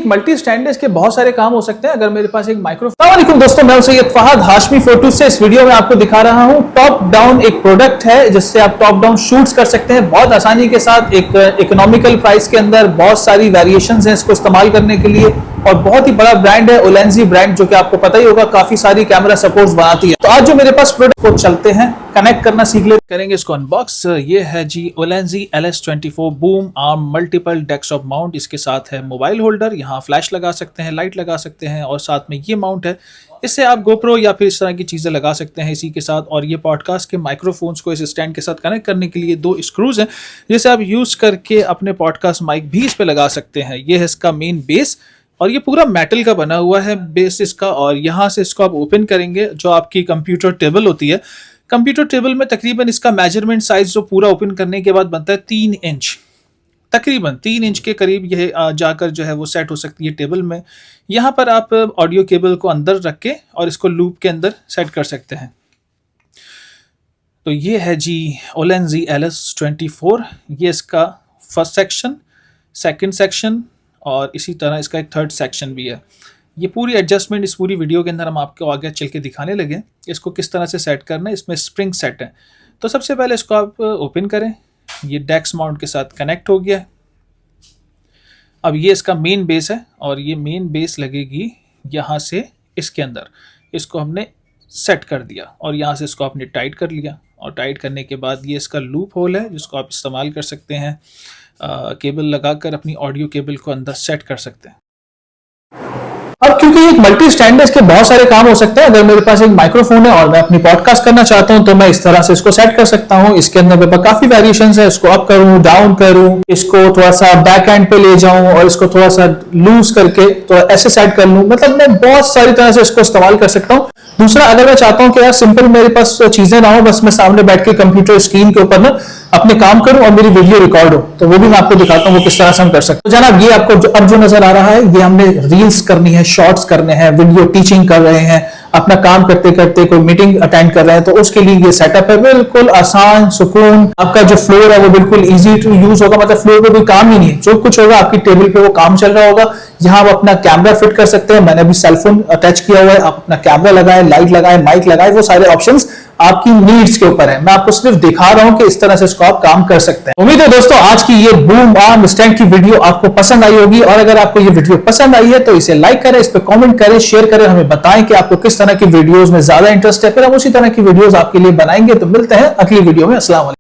Multi stand है, इसके बहुत सारे काम हो सकते हैं अगर मेरे पास एक माइक्रोफोन। अस्सलाम वालेकुम दोस्तों, मैं सैयद फहद हाशमी फोटो से इस वीडियो में आपको दिखा रहा हूं टॉप डाउन एक प्रोडक्ट है जिससे आप टॉप डाउन शूट्स कर सकते हैं बहुत आसानी के साथ। एक इकोनॉमिकल प्राइस के अंदर बहुत सारी वेरिएशंस हैं इसको इस्तेमाल करने के लिए और बहुत ही बड़ा ब्रांड है ओलेंजी ब्रांड, जो कि आपको पता ही होगा काफी सारी कैमरा सपोर्ट्स बनाती है। तो आज जो मेरे पास प्रोडक्ट को चलते हैं कनेक्ट करना सीख लेते करेंगे इसको अनबॉक्स। ये है जी ओलेंजी LS24 boom arm multiple desktop mount. इसके साथ है मोबाइल होल्डर, यहाँ फ्लैश लगा सकते हैं, लाइट लगा सकते हैं और साथ में ये माउंट है। इससे आप गोप्रो या फिर इस तरह की चीज़ें लगा सकते हैं इसी के साथ। और ये पॉडकास्ट के माइक्रोफोन्स को इस स्टैंड के साथ कनेक्ट करने के लिए 2 स्क्रूज हैं जिसे आप यूज़ करके अपने पॉडकास्ट माइक भी इस पर लगा सकते हैं। ये है इसका मेन बेस और ये पूरा मेटल का बना हुआ है बेस इसका। और यहाँ से इसको आप ओपन करेंगे, जो आपकी कंप्यूटर टेबल होती है, कंप्यूटर टेबल में तकरीबन इसका मेजरमेंट साइज जो पूरा ओपन करने के बाद बनता है 3 इंच, तकरीबन 3 इंच के करीब यह जाकर जो है वो सेट हो सकती है टेबल में। यहाँ पर आप ऑडियो केबल को अंदर रख के और इसको लूप के अंदर सेट कर सकते हैं। तो ये है जी ओलेंजी LS24, ये इसका फर्स्ट सेक्शन, सेकंड सेक्शन और इसी तरह इसका एक थर्ड सेक्शन भी है। ये पूरी एडजस्टमेंट इस पूरी वीडियो के अंदर हम आपको आगे चल के दिखाने लगे इसको किस तरह से सेट करना है। इसमें स्प्रिंग सेट है। तो सबसे पहले इसको आप ओपन करें, ये डेस्क माउंट के साथ कनेक्ट हो गया है। अब ये इसका मेन बेस है और ये मेन बेस लगेगी यहाँ से इसके अंदर। इसको हमने सेट कर दिया और यहाँ से इसको आपने टाइट कर लिया और टाइट करने के बाद ये इसका लूप होल है जिसको आप इस्तेमाल कर सकते हैं। केबल लगाकर अपनी ऑडियो केबल को अंदर सेट कर सकते हैं। अब क्योंकि एक मल्टी स्टैंड है, इसके बहुत सारे काम हो सकते हैं। अगर मेरे पास एक माइक्रोफोन है और मैं अपनी पॉडकास्ट करना चाहता हूं तो मैं इस तरह से इसको सेट कर सकता हूं। इसके अंदर मेरे पास काफी वेरिएशंस है, इसको अप करूं, डाउन करूं, इसको थोड़ा सा बैक एंड पे ले जाऊं और इसको थोड़ा सा लूज करके थोड़ा ऐसे सेट कर लूं। मतलब मैं बहुत सारी तरह से इसको इस्तेमाल कर सकता हूं। दूसरा, अगर मैं चाहता हूं कि यार सिंपल मेरे पास चीजें ना हो, बस मैं सामने बैठ के कंप्यूटर स्क्रीन के ऊपर ना अपने काम करूं और मेरी वीडियो रिकॉर्ड हो, तो वो भी मैं आपको दिखाता हूं वो किस तरह से हम कर सकते हैं। तो जनाब, ये आपको अब जो नजर आ रहा है, ये हमने रील्स करनी है, शॉर्ट्स करने हैं, वीडियो टीचिंग कर रहे हैं, अपना काम करते करते कोई मीटिंग अटेंड कर रहे हैं, तो उसके लिए ये सेटअप है। बिल्कुल आसान, सुकून, आपका जो फ्लोर है वो बिल्कुल इजी टू यूज होगा। मतलब फ्लोर पे कोई काम ही नहीं है, जो कुछ होगा आपकी टेबल पे वो काम चल रहा होगा। यहाँ आप अपना कैमरा फिट कर सकते हैं, मैंने अभी सेलफोन अटैच किया हुआ है, आप अपना कैमरा लगाए, लाइट लगाए, माइक लगाए, वो सारे ऑप्शंस आपकी नीड्स के ऊपर है। मैं आपको सिर्फ दिखा रहा हूं कि इस तरह से इसको आप काम कर सकते हैं। उम्मीद है दोस्तों आज की ये बूम आर्म स्टैंड की वीडियो आपको पसंद आई होगी और अगर आपको ये वीडियो पसंद आई है तो इसे लाइक करें, इस पे कमेंट करें, शेयर करें, हमें बताएं कि आपको किस तरह की वीडियोस में ज्यादा इंटरेस्ट है, फिर हम उसी तरह की वीडियोस आपके लिए बनाएंगे। तो मिलते हैं अगली वीडियो में। अस्सलाम वालेकुम।